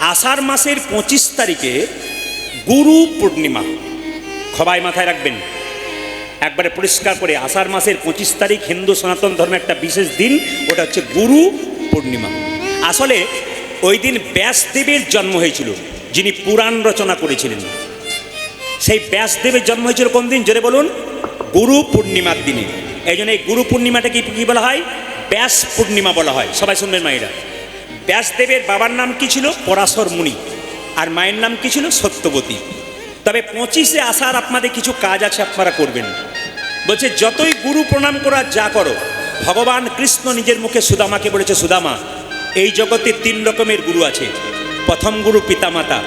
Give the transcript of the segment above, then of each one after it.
আষাঢ় মাসের 25 তারিখে গুরু পূর্ণিমা, সবাই মাথায় রাখবেন একবারে পরিষ্কার করে। আষাঢ় মাসের 25 তারিখ হিন্দু সনাতন ধর্মের একটা বিশেষ দিন, ওটা হচ্ছে গুরু পূর্ণিমা। আসলে ওই দিন ব্যাসদেবের জন্ম হয়েছিল, যিনি পুরাণ রচনা করেছিলেন। সেই ব্যাসদেবের জন্ম হয়েছিল কোন দিন জোরে বলুন? গুরু পূর্ণিমার দিনে। এই জন্য এই গুরু পূর্ণিমাটাকে কি বলা হয়? ব্যাস পূর্ণিমা বলা হয়। সবাই শুনবেন মায়েরা। ব্যাসদেবের বাবার নাম কি ছিল? পরাশর মুনি। আর মায়ের নাম কি ছিল? সত্যবতী। তবে 25শে আষাঢ় আপনাদের কিছু কাজ আছে, আপনারা করবেন। বলছে যতই গুরু প্রণাম করা যা করো, ভগবান কৃষ্ণ নিজের মুখে সুদামাকে বলেছে, সুদামা এই জগতে 3 রকমের গুরু আছে। প্রথম গুরু পিতামাতা,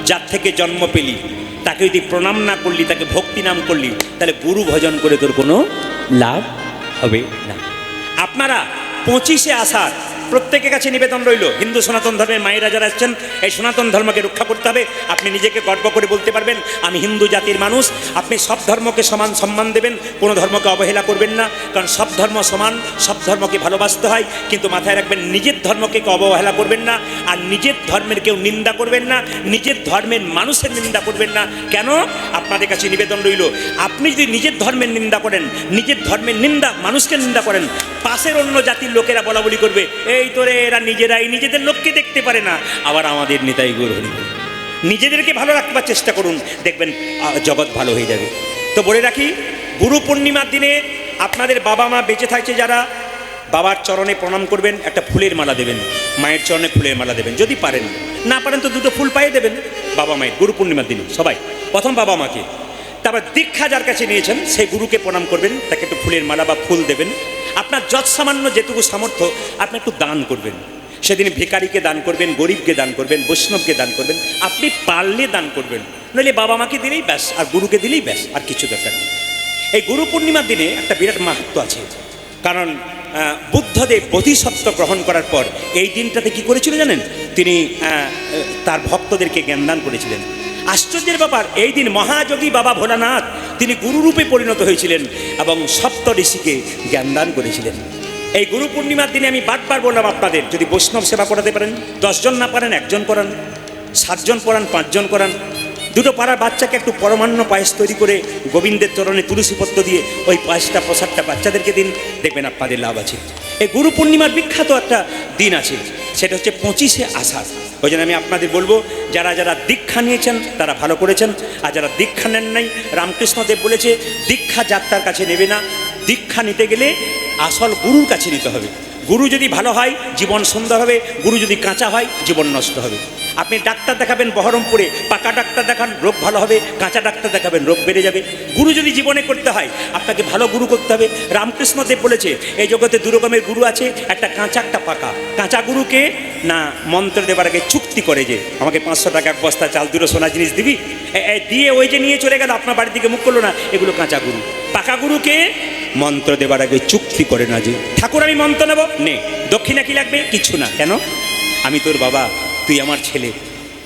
যার থেকে জন্ম পেলি, তাকে যদি প্রণাম না করলি, তাকে ভক্তি নাম করলি, তাহলে গুরু ভজন করে তোর কোনো লাভ হবে না। আপনারা 25শে আষাঢ় প্রত্যেকের কাছে নিবেদন রইল, হিন্দু সনাতন ধর্মের মায়েরা যারা আসছেন, এই সনাতন ধর্মকে রক্ষা করতে হবে। আপনি নিজেকে গর্ব করে বলতে পারবেন আমি হিন্দু জাতির মানুষ। আপনি সব ধর্মকে সমান সম্মান দেবেন, কোনো ধর্মকে অবহেলা করবেন না, কারণ সব ধর্ম সমান, সব ধর্মকে ভালোবাসতে হয়। কিন্তু মাথায় রাখবেন নিজের ধর্মকে অবহেলা করবেন না, আর নিজের ধর্মের কেউ নিন্দা করবেন না, নিজের ধর্মের মানুষের নিন্দা করবেন না। কেন? আপনাদের কাছে নিবেদন রইল, আপনি যদি নিজের ধর্মের নিন্দা করেন, নিজের ধর্মের নিন্দা মানুষকে নিন্দা করেন, পাশের অন্য জাতির লোকেরা বলা বলি করবে, এই তোরে এরা নিজেরাই নিজেদের লোককে দেখতে পারে না, আবার আমাদের নেতাই গৌর হরি। নিজেদেরকে ভালো রাখবার চেষ্টা করুন, দেখবেন জগৎ ভালো হয়ে যাবে। তো বলে রাখি, গুরু পূর্ণিমার দিনে আপনাদের বাবা মা বেঁচে থাকছে যারা, বাবার চরণে প্রণাম করবেন, একটা ফুলের মালা দেবেন, মায়ের চরণে ফুলের মালা দেবেন। যদি পারেন, না পারেন তো 2টো ফুল পাইয়ে দেবেন বাবা মায়ের গুরু পূর্ণিমার দিনে। সবাই প্রথম বাবা মাকে, তারপর দীক্ষা যার কাছে নিয়েছেন সেই গুরুকে প্রণাম করবেন, তাকে একটু ফুলের মালা বা ফুল দেবেন। আপনার যৎ সামান্য যেটুকু সামর্থ্য আপনি একটু দান করবেন। সেদিন ভিখারিকে দান করবেন, গরিবকে দান করবেন, বৈষ্ণবকে দান করবেন। আপনি পারলে দান করবেন, নইলে বাবা মাকে দিলেই ব্যাস, আর গুরুকে দিলেই ব্যাস, আর কিছু দরকার নেই। এই গুরু পূর্ণিমার দিনে একটা বিরাট মাহাত্ম্য আছে, কারণ বুদ্ধদেব বোধিসত্ত্ব গ্রহণ করার পর এই দিনটাতে কি করেছিল জানেন? তিনি তার ভক্তদেরকে জ্ঞানদান করেছিলেন। আশ্চর্যের ব্যাপার, এই দিন মহাযোগী বাবা ভোলানাথ তিনি গুরুরূপে পরিণত হয়েছিলেন এবং সপ্ত ঋষিকে জ্ঞানদান করেছিলেন। এই গুরু পূর্ণিমার দিনে আমি বারবার বললাম আপনাদের, যদি বৈষ্ণব সেবা করাতে পারেন, 10 জন না পারেন 1 জন করান, 7 জন করান, 5 জন করান। 2টো পাড়ার বাচ্চাকে একটু পরমান্ন পায়েস তৈরি করে গোবিন্দের চরণে তুলসীপত্র দিয়ে ওই পায়েসটা প্রসাদটা বাচ্চাদেরকে দিন, দেখবেন আপনাদের লাভ আছে। এই গুরু পূর্ণিমার বিখ্যাত একটা দিন আছে, সেটা হচ্ছে 25শে আষাঢ়। ওই জন্য আমি আপনাদের বলবো, যারা যারা দীক্ষা নিয়েছেন তারা ভালো করেছেন, আর যারা দীক্ষা নেন নাই, রামকৃষ্ণদেব বলেছে দীক্ষা যাত্রার কাছে নেবে না, দীক্ষা নিতে গেলে আসল গুরুর কাছে নিতে হবে। গুরু যদি ভালো হয় জীবন সুন্দর হবে, গুরু যদি কাঁচা হয় জীবন নষ্ট হবে। আপনি ডাক্তার দেখাবেন বহরমপুরে, পাকা ডাক্তার দেখান রোগ ভালো হবে, কাঁচা ডাক্তার দেখাবেন রোগ বেড়ে যাবে। গুরু যদি জীবনে করতে হয় আপনাকে ভালো গুরু করতে হবে। রামকৃষ্ণদেব বলেছে এই জগতে 2 রকমের গুরু আছে, একটা কাঁচা একটা পাকা। কাঁচা গুরুকে না মন্ত্র দেবার আগে চুক্তি করে, যে আমাকে 500 টাকা 1 বস্তা চাল 2 সোনা জিনিস দিবি, দিয়ে ওই যে নিয়ে চলে গেল, আপনার বাড়ির দিকে মুখ করলো না, এগুলো কাঁচা গুরু। পাকা গুরুকে মন্ত্র দেবার আগে চুক্তি করে না, যে ঠাকুর আমি মন্ত্র নেব, নে দক্ষিণা কি লাগবে, কিছু না, কেন আমি তোর বাবা, তুই আমার ছেলে,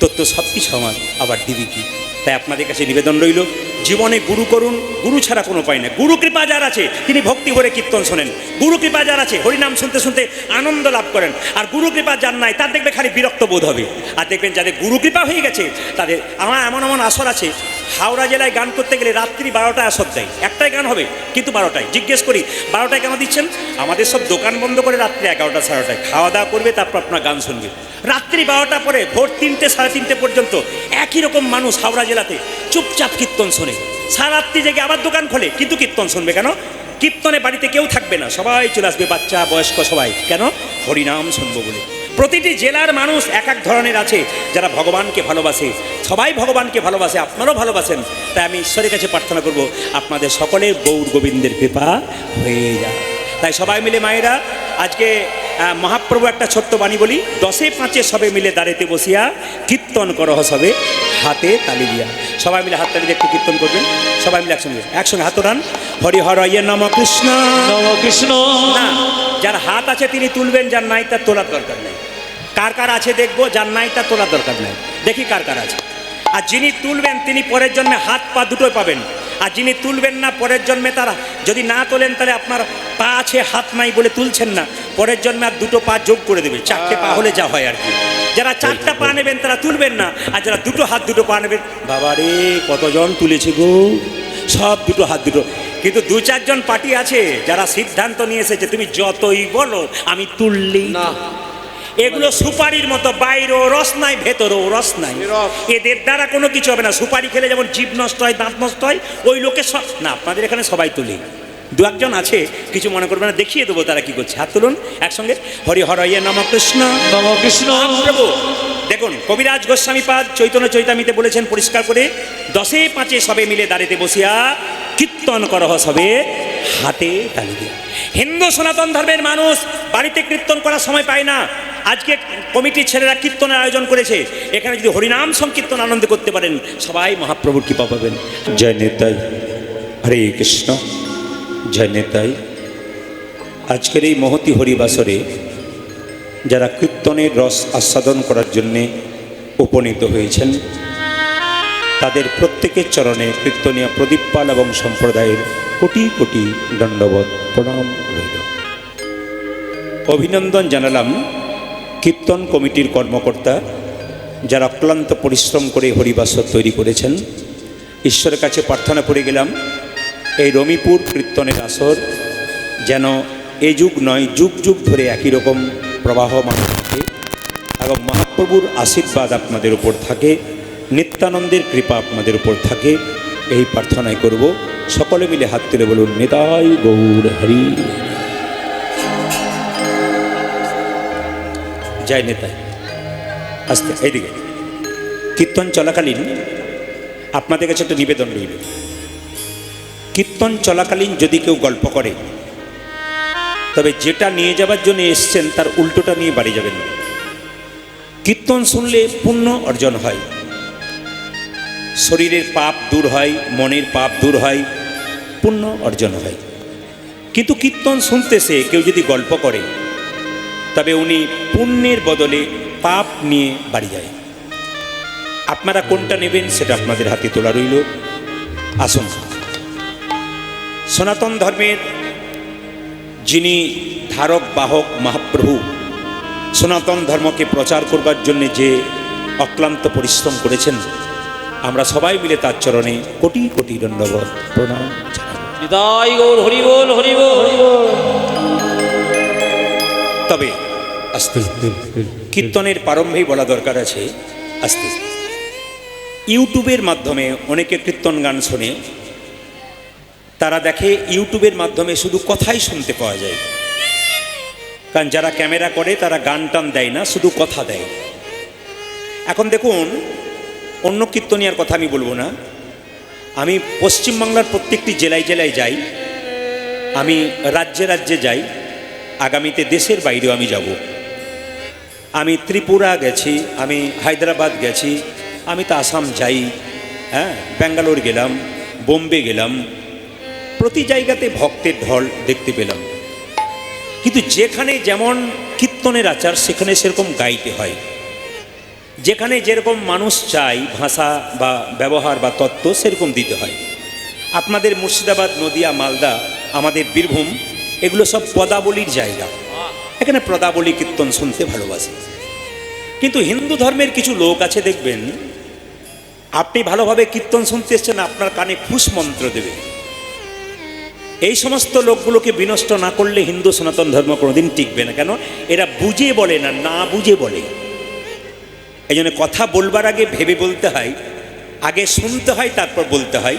তোর তো সব কিছু আমার, আবার দিবি কি? তাই আপনাদের কাছে নিবেদন রইল, জীবনে গুরু করুন, গুরু ছাড়া কোনো উপায় নেই। গুরু কৃপা যার আছে তিনি ভক্তি ভরে কীর্তন শোনেন, গুরু কৃপা যার আছে হরিনাম শুনতে শুনতে আনন্দ লাভ করেন। আর গুরু কৃপা যার নাই তার দেখবে খালি বিরক্ত বোধ হবে। আর দেখবেন যাদের গুরু কৃপা হয়ে গেছে তাদের, আমার এমন এমন আসর আছে, হাওড়া জেলায় গান করতে গেলে রাত্রি 12টায় আসর দেয়, একটাই গান হবে কিন্তু 12টায়। জিজ্ঞেস করি 12টায় কেন দিচ্ছেন? আমাদের সব দোকান বন্ধ করে রাত্রি 11টা 12টায় খাওয়া দাওয়া করবে, তারপর আপনার গান শুনবে। রাত্রি 12টা পরে ভোর 3টে 3:30 পর্যন্ত একই রকম মানুষ হাওড়া জেলাতে চুপচাপ কীর্তন শোনে, সারা রাত্রি জেগে আবার দোকান খোলে, কিন্তু কীর্তন শুনবে কেন? কীর্তনে বাড়িতে কেউ থাকবে না, সবাই চলে আসবে, বাচ্চা বয়স্ক সবাই, কেন? হরিনাম শুনবো বলে। প্রতিটি জেলার মানুষ এক এক ধরনের আছে যারা ভগবানকে ভালোবাসে, সবাই ভগবানকে ভালোবাসে, আপনারাও ভালোবাসেন। তাই আমি ঈশ্বরের কাছে প্রার্থনা করব আপনাদের সকলের গৌর গোবিন্দের কৃপা হয়ে যায়। তাই সবাই মিলে মায়েরা আজকে মহাপ্রভু একটা ছোট্ট বাণী বলি, 10এ 5 সবে মিলে দাঁড়াতে বসিয়া কীর্তন করহ সবে হাতে তালি দিয়া। সবাই মিলে হাত তালি দিয়ে একটু কীর্তন করবেন, সবাই মিলে একসঙ্গে হাত ওঠান, হরি হর ইয়ে নম কৃষ্ণ নম কৃষ্ণ। না, যার হাত আছে তিনি তুলবেন, যার নাই তার তোলার দরকার নেই। কার কার আছে দেখবো, যার নাই তার তোলার দরকার নেই, দেখি কার কার আছে। আর যিনি তুলবেন তিনি পরের জন্মে হাত পা দুটোই পাবেন, আর যিনি তুলবেন না পরের জন্মে তার যদি না তোলেন তাহলে আপনার পা আছে হাত নাই বলে তুলছেন না, পরের জন্মে আর দুটো পা যোগ করে দেবে, 4টে পা হলে যা হয় আর কি। যারা 4টা পা নেবেন তারা তুলবেন না, আর যারা দুটো হাত দুটো পা নেবেন, বাবা রে কতজন তুলেছে গো, সব দুটো হাত দুটো। কিন্তু 2-4 জন পার্টি আছে যারা সিদ্ধান্ত নিয়ে এসেছে তুমি যতই বলো আমি তুললেই না। এগুলো সুপারির মতো, বাইরেও রস নাই ভেতরেও রস নাই, এদের দ্বারা কোনো কিছু হবে না। সুপারি খেলে যেমন জিভ নষ্ট হয়, দাঁত নষ্ট হয়, ওই লোকে সব না। আপনাদের এখানে সবাই তুলি, 2-1 আছে, কিছু মনে করবে না, দেখিয়ে দেবো তারা কি করছে। হাত তুলুন একসঙ্গে, হরি হরয়ে নম কৃষ্ণ নম কৃষ্ণ। প্রভু দেখুন, কবিরাজ গোস্বামী পাদ চৈতন্য চৈতামিতে বলেছেন পরিষ্কার করে, 10-5 সবে মিলে দাঁড়িতে বসিয়া কীর্তন করহ সবে হাতে তালি দিয়ে। হিন্দু সনাতন ধর্মের মানুষ বাড়িতে কীর্তন করার সময় পায় না। আজকে কমিটির ছেলেরা কীর্তনের আয়োজন করেছে, এখানে যদি হরিনাম সংকীর্তন আনন্দ করতে পারেন সবাই মহাপ্রভুর কৃপা পাবেন। জয় নেতাই, হরে কৃষ্ণ, জয় নেতাই। আজকের এই মহতি হরিবাসরে যারা কীর্তনের রস আস্বাদন করার জন্যে উপনীত হয়েছেন তাদের প্রত্যেকের চরণে কীর্তনীয় প্রদীপ পাল এবং সম্প্রদায়ের কোটি কোটি দণ্ডবত প্রণাম রইল। অভিনন্দন জানালাম কীর্তন কমিটির কর্মকর্তা যারা অক্লান্ত পরিশ্রম করে হরিবাসর তৈরি করেছেন। ঈশ্বরের কাছে প্রার্থনা করে গেলাম এই রমিপুর কীর্তনের আসর যেন এ যুগ নয়, যুগ যুগ ধরে একই রকম প্রবাহমান থাকে এবং মহাপ্রভুর আশীর্বাদ আপনাদের উপর থাকে, নিত্যানন্দের কৃপা আপনাদের উপর থাকে, এই প্রার্থনাই করব। সকলে মিলে হাত তুলে বলুন নিতাই গৌর হরি। জয় নেতাই। আস্তে এইদিকে। কীর্তন চলাকালীন আপনাদের কাছে একটা নিবেদন রইল, কীর্তন চলাকালীন যদি কেউ গল্প করে তবে যেটা নিয়ে যাবার জন্য এসছেন তার উল্টোটা নিয়ে বাড়ি যাবেন না। কীর্তন শুনলে পুণ্য অর্জন হয়, শরীরের পাপ দূর হয়, মনের পাপ দূর হয়, পুণ্য অর্জন হয়। কিন্তু কীর্তন শুনতেছে কেউ যদি গল্প করে তবে উনি পুণ্যের বদলে পাপ নিয়ে বাড়ি যায়। আপনারা কোনটা নেবেন সেটা আপনাদের হাতে তোলা রইল। আসুন, সনাতন ধর্মের যিনি ধারক বাহক মহাপ্রভু, সনাতন ধর্মকে প্রচার করবার জন্য যে অক্লান্ত পরিশ্রম করেছেন, আমরা সবাই মিলে তার চরণে কোটি কোটি দণ্ডবত প্রণাম জানাই। হরি বল, হরি বল, হরি বল। তবে আস্তে কীর্তনের প্রারম্ভেই বলা দরকার আছে, আস্তে ইউটিউবের মাধ্যমে অনেকে কীর্তন গান শোনে, তারা দেখে ইউটিউবের মাধ্যমে শুধু কথাই শুনতে পাওয়া যায়। কারণ যারা ক্যামেরা করে তারা গান টান দেয় না, শুধু কথা দেয়। এখন দেখুন, অন্য কীর্তনিয়ার কথা আমি বলবো না, আমি পশ্চিমবাংলার প্রত্যেকটি জেলায় জেলায় যাই, আমি রাজ্যে রাজ্যে যাই, আগামীতে দেশের বাইরেও আমি যাব। আমি ত্রিপুরা গেছি, আমি হায়দ্রাবাদ গেছি, আমি তো আসাম যাই, হ্যাঁ, ব্যাঙ্গালোর গেলাম, বোম্বে গেলাম, প্রতি জায়গাতে ভক্তের ঢল দেখতে পেলাম। কিন্তু যেখানে যেমন কীর্তনের আচার সেখানে সেরকম গাইতে হয়, যেখানে যেরকম মানুষ চাই ভাষা বা ব্যবহার বা তত্ত্ব সেরকম দিতে হয়। আপনাদের মুর্শিদাবাদ, নদিয়া, মালদা, আমাদের বীরভূম, এগুলো সব পদাবলীর জায়গা, এখানে পদাবলী কীর্তন শুনতে ভালোবাসে। কিন্তু হিন্দু ধর্মের কিছু লোক আছে দেখবেন, আপনি ভালোভাবে কীর্তন শুনতে এসছেন, আপনার কানে খুশ মন্ত্র দেবে। এই সমস্ত লোকগুলোকে বিনষ্ট না করলে হিন্দু সনাতন ধর্ম কোনোদিন টিকবে না। কেন? এরা বুঝে বলে না, না বুঝে বলে। এই জন্য কথা বলবার আগে ভেবে বলতে হয়, আগে শুনতে হয় তারপর বলতে হয়।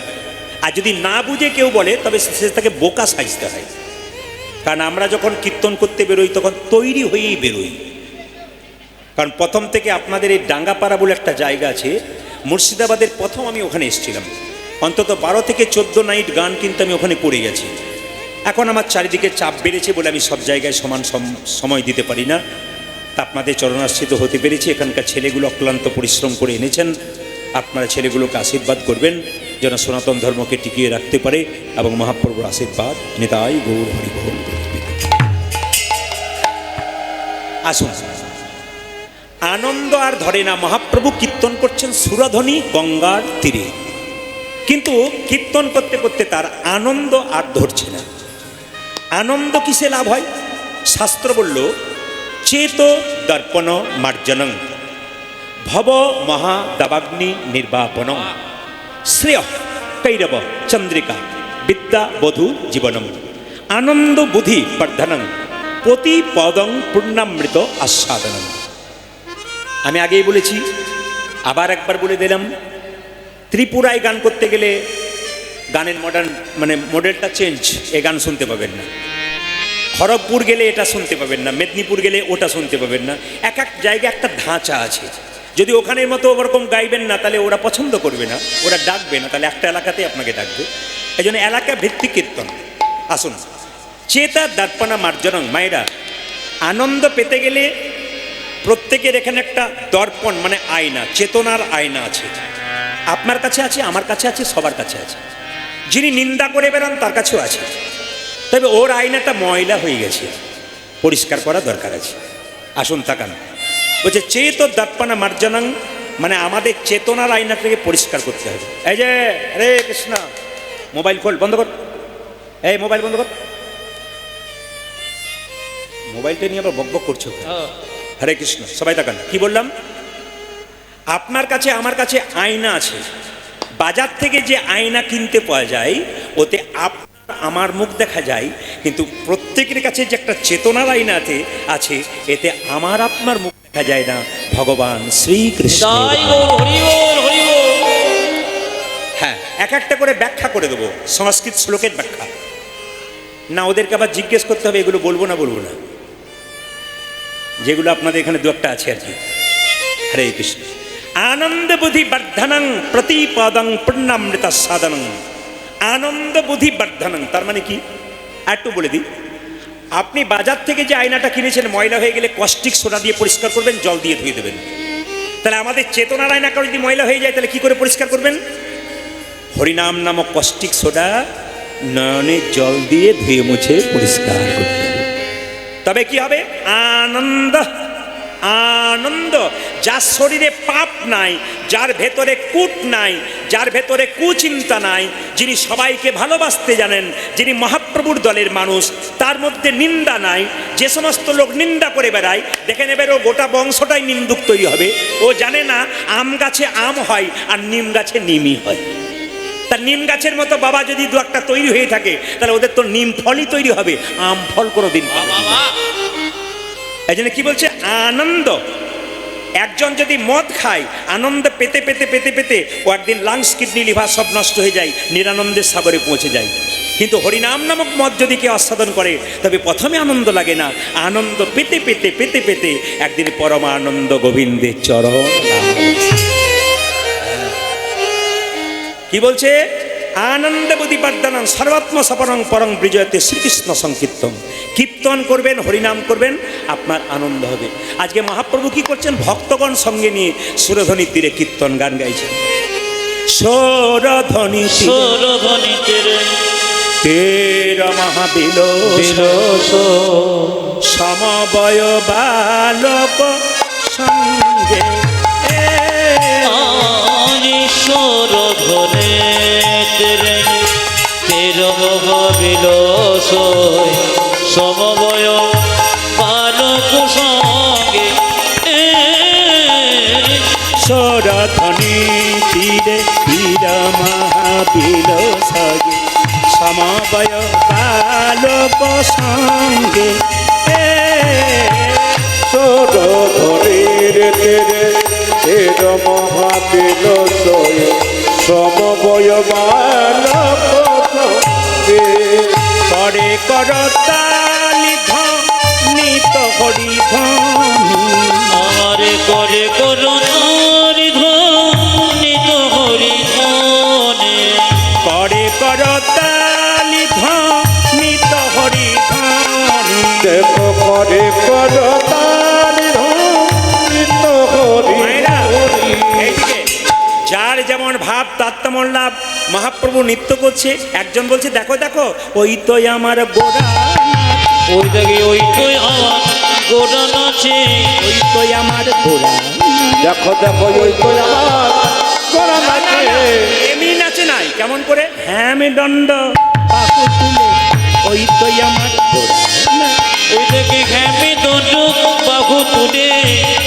আর যদি না বুঝে কেউ বলে তবে সে তাকে বোকা সাজতে হয়। কারণ আমরা যখন কীর্তন করতে বেরোই তখন তৈরি হয়েই বেরোই। কারণ প্রথম থেকে আপনাদের এই ডাঙ্গাপাড়া বলে একটা জায়গা আছে, মুর্শিদাবাদের প্রথম আমি ওখানে এসেছিলাম, অন্তত 12 থেকে 14 নাইট গান কিন্তু আমি ওখানে করে গেছি। এখন আমার চারিদিকে চাপ বেড়েছে বলে আমি সব জায়গায় সমান সময় দিতে পারি না। তা আপনাদের চরণাশ্রিত হতে পেরেছি। এখানকার ছেলেগুলো অক্লান্ত পরিশ্রম করে এনেছেন, আপনারা ছেলেগুলোকে আশীর্বাদ করবেন যেন সনাতন ধর্মকে টিকিয়ে রাখতে পারে এবং মহাপ্রভুর আশীর্বাদ নিতাই গৌর হরি বল। আসুন, আনন্দ আর ধরে না, মহাপ্রভু কীর্তন করছেন সুরধ্বনি গঙ্গার তীরে। কিন্তু কীর্তন করতে করতে তার আনন্দ আর ধরছে না। আনন্দ কিসে লাভ হয়? শাস্ত্র বলল চেত দর্পণ মার্জনং ভব মহা দাবাগ্নি নির্বাপনং শ্রেয় কৈরব চন্দ্রিকা বিদ্যা বধূ জীবনম আনন্দ বুদ্ধি বর্ধনং প্রতি পদং পূর্ণামৃত আস্বাদনম। আমি আগেই বলেছি, আবার একবার বলে দিলাম, ত্রিপুরায় গান করতে গেলে গানের মডেলটা চেঞ্জ, এ গান শুনতে পাবেন না। খড়গপুর গেলে এটা শুনতে পাবেন না, মেদিনীপুর গেলে ওটা শুনতে পাবেন না। এক এক জায়গায় একটা ধাঁচা আছে। যদি ওখানের মতো ওরকম গাইবেন না, তাহলে ওরা পছন্দ করবে না, ওরা ডাকবে না, তাহলে একটা এলাকাতেই আপনাকে ডাকবে। এই জন্য এলাকা ভিত্তিক কীর্তন। আসুন, চেতা দর্পণা মার্জনং। মায়েরা, আনন্দ পেতে গেলে প্রত্যেকের এখানে একটা দর্পণ মানে আয়না, চেতনার আয়না আছে। আপনার কাছে আছে, আমার কাছে আছে, সবার কাছে আছে। যিনি নিন্দা করে বেড়ান তার কাছেও আছে। তবে ওর আয়নাটা ময়লা হয়ে গেছে, পরিষ্কার করা দরকার আছে। আসুন তাকান, বলছে চেত দর্পণা মার্জনং, মানে আমাদের চেতনার আয়নাটাকে পরিষ্কার করতে হবে। এই যে হরে কৃষ্ণ, মোবাইল খোল, বন্ধ কর, এই মোবাইল বন্ধ কর। মোবাইলটা নিয়ে আবার বকবক করছো। হরে কৃষ্ণ, সবাই তাকান, কি বললাম? আপনার কাছে আমার কাছে আয়না আছে। বাজার থেকে যে আয়না কিনতে পাওয়া যায়, ওতে আমার মুখ দেখা যায়, কিন্তু প্রত্যেকের কাছে যে একটা চেতনার আয়না আছে, এতে আমার আপনার মুখ দেখা যায় না, ভগবান শ্রীকৃষ্ণ। হ্যাঁ, এক একটা করে ব্যাখ্যা করে দেবো, সংস্কৃত শ্লোকের ব্যাখ্যা। না, ওদেরকে আবার জিজ্ঞেস করতে হবে, এগুলো বলবো না যেগুলো আপনাদের এখানে দু একটা আছে আর কি। হরে কৃষ্ণ। আনন্দ বুদ্ধি বর্ধনং প্রতিপদং পূর্ণামৃত সাধনং। আনন্দ বুদ্ধি বর্ধনং তার মানে কি একটু বলে দিই। আপনি বাজার থেকে যে আয়নাটা কিনেছেন, ময়লা হয়ে গেলে কস্টিক সোডা দিয়ে পরিষ্কার করবেন, জল দিয়ে ধুয়ে দেবেন। তাহলে আমাদের চেতনার আয়নাটা যদি ময়লা হয়ে যায়, তাহলে কি করে পরিষ্কার করবেন? হরিনাম নামক কস্টিক সোডা নয়নে জল দিয়ে ধুয়ে মুছে পরিষ্কার করতে হবে। তবে কি হবে? আনন্দ। আনন্দ। যার শরীরে পাপ নাই, যার ভেতরে কূট নাই, যার ভেতরে কুচিন্তা নাই, যিনি সবাইকে ভালোবাসতে জানেন, যিনি মহাপ্রভুর দলের মানুষ, তার মধ্যে নিন্দা নাই। যে সমস্ত লোক নিন্দা করে বেড়ায়, দেখে নেবেন ও গোটা বংশটাই নিন্দুক তৈরি হবে। ও জানে না আম গাছে আম হয় আর নিম গাছে নিমই হয়। তার নিম গাছের মতো বাবা যদি দু একটা তৈরি হয়ে থাকে, তাহলে ওদের তো নিম ফলই তৈরি হবে, আম ফল কোনোদিন পাবে না। এই জন্য কি বলছে? আনন্দ। একজন যদি মদ খায়, আনন্দ পেতে পেতে পেতে পেতে ও একদিন লাংস, কিডনি, লিভার সব নষ্ট হয়ে যায়, নিরানন্দের সাগরে পৌঁছে যায়। কিন্তু হরিনাম নামক মদ যদি কেউ আস্বাদন করে, তবে প্রথমে আনন্দ লাগে না, আনন্দ পেতে পেতে পেতে পেতে একদিন পরমানন্দ গোবিন্দের চরণ। কি বলছে? আনন্দ বুদ্ধি বর্ধনং সর্বাত্ম সপরং পরং বিজয়তে শ্রীকৃষ্ণ সংকীর্তন। কীর্তন করবেন, হরিনাম করবেন, আপনার আনন্দ হবে। আজকে মহাপ্রভু কি করছেন? ভক্তগণ সঙ্গে নিয়ে সুরধ্বনি তীরে কীর্তন গান গাইছেন। সুরধ্বনি তীরে তের মহাবিল সমবয় বালক সঙ্গে সুরধ্বনি তীরে তের মহাবিল সমবয় বালক সঙ্গে। সুরধ্বনি তীরে তীর মহাবিল সঙ্গে সমবয় বালক সঙ্গে। সুরধ্বনির তীরে তীর মহাবিল সমবয় বালক সঙ্গে। করে করতালি ধ্বনিত হরি ধ্বনি, আমারে করে করুণারি ধ্বনিত হরি ধ্বনি। করে করতালি ধ্বনিত হরি ধ্বনি। দেখো করে করতালি ধ্বনিত হরি ধ্বনি। এইদিকে যার যেমন ভাব তার তেমন লাভ। মহাপ্রভু নৃত্য করছে, একজন বলছে দেখো দেখো ওই তো আমার গোড়া, ওই দেখি ওই তো আমার গোড়া নাচে, ওই তো আমার গোড়া। দেখো দেখো ওই তো আমার গোড়া নাচে। এমনি নাচে নাই, কেমন করে? হ্যাঁ মে দণ্ড বাহু তুলে ওই তো আমার গোড়া না। ওই দেখি ঘ্যামে দণ্ড বাহু তুলে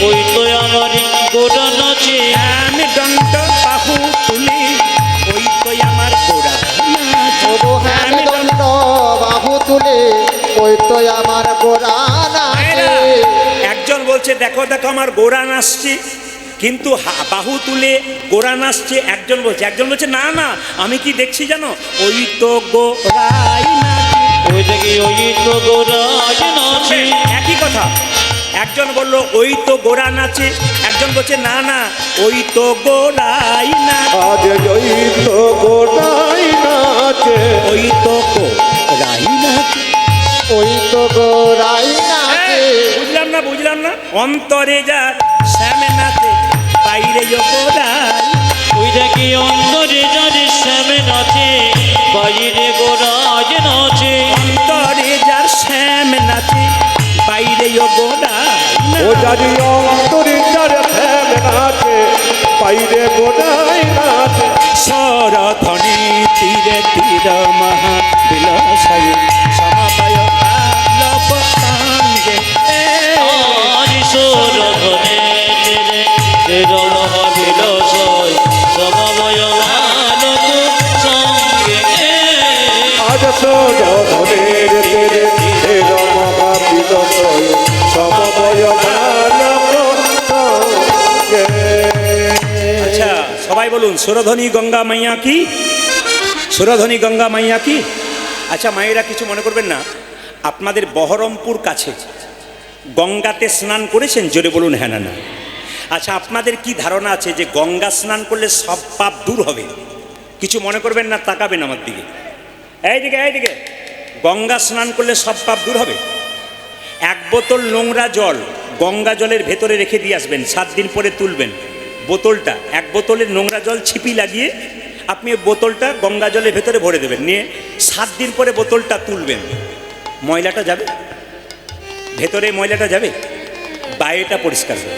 ওই তো আমার গোড়া নাচে। হ্যাঁ মে দণ্ড বাহু তুলে ওই তো আমার গোড়া নাচে। ওগো হ্যাঁ মে দণ্ড বাহু তুলে ওই তো আমার গোড়া নাচে। একজন বলছে দেখো দেখো আমার গোড়া নাচছে, কিন্তু বাহু তুলে গোড়া নাচছে। একজন বলছে না না আমি কি দেখছি জানো, ওই তো গোড়াই নাচে। ওই দেখি ওই তো গোড়ায় নাচে। একই কথা। একজন বলল ওই তো গোড়া নাচে, একজন বলছে না না ওই তো গোড়াই নাচে। আজ ওই তো গোটাই নাচে, ওই তো গোড়াই নাচে। ওই তো গোড়াই নাচে। বুঝলাম না অন্তরে যার শ্যামে নাচে বাইরে গোড়াই। ওই দেখি অন্তরে যারে শ্যামে নাচে বাইরে গোড়ায় নাচে। অন্তরে যার শ্যাম নাচে বাইরে গোড়াই। ও জানি অন্তরে যার শ্যাম নাচে বাইরে গোটাই নাচে। সরধনি তীরে তীর মহা বিলসায় সমবায় লোকাঙ্গে। আজ সরধনে তেরে তেরো মহাবিলসয় সমবয় আলোক সঙ্গে। আজ সরধনের তেরে তের মহাবিলসয় সমবয় মানব সঙ্গে। আচ্ছা সবাই বলুন সুরধনী গঙ্গা মাইয়া কি? সুরধনী গঙ্গা মাইয়া কি? আচ্ছা মায়েরা কিছু মনে করবেন না, আপনাদের বহরমপুর কাছে গঙ্গাতে স্নান করেছেন? জোরে বলুন হ্যাঁ না না। আচ্ছা আপনাদের কি ধারণা আছে যে গঙ্গা স্নান করলে সব পাপ দূর হবে? কিছু মনে করবেন না, তাকাবেন আমার দিকে, এইদিকে। গঙ্গা স্নান করলে সব পাপ দূর হবে? এক বোতল নোংরা জল গঙ্গা জলের ভেতরে রেখে দিয়ে আসবেন, 7 দিন পরে তুলবেন বোতলটা। এক বোতলের নোংরা জল ছিপি লাগিয়ে আপনি বোতলটা গঙ্গা জলের ভেতরে ভরে দেবেন, নিয়ে 7 দিন পরে বোতলটা তুলবেন। ময়লাটা যাবে ভেতরে, ময়লাটা যাবে, বাইরেটা পরিষ্কার হবে।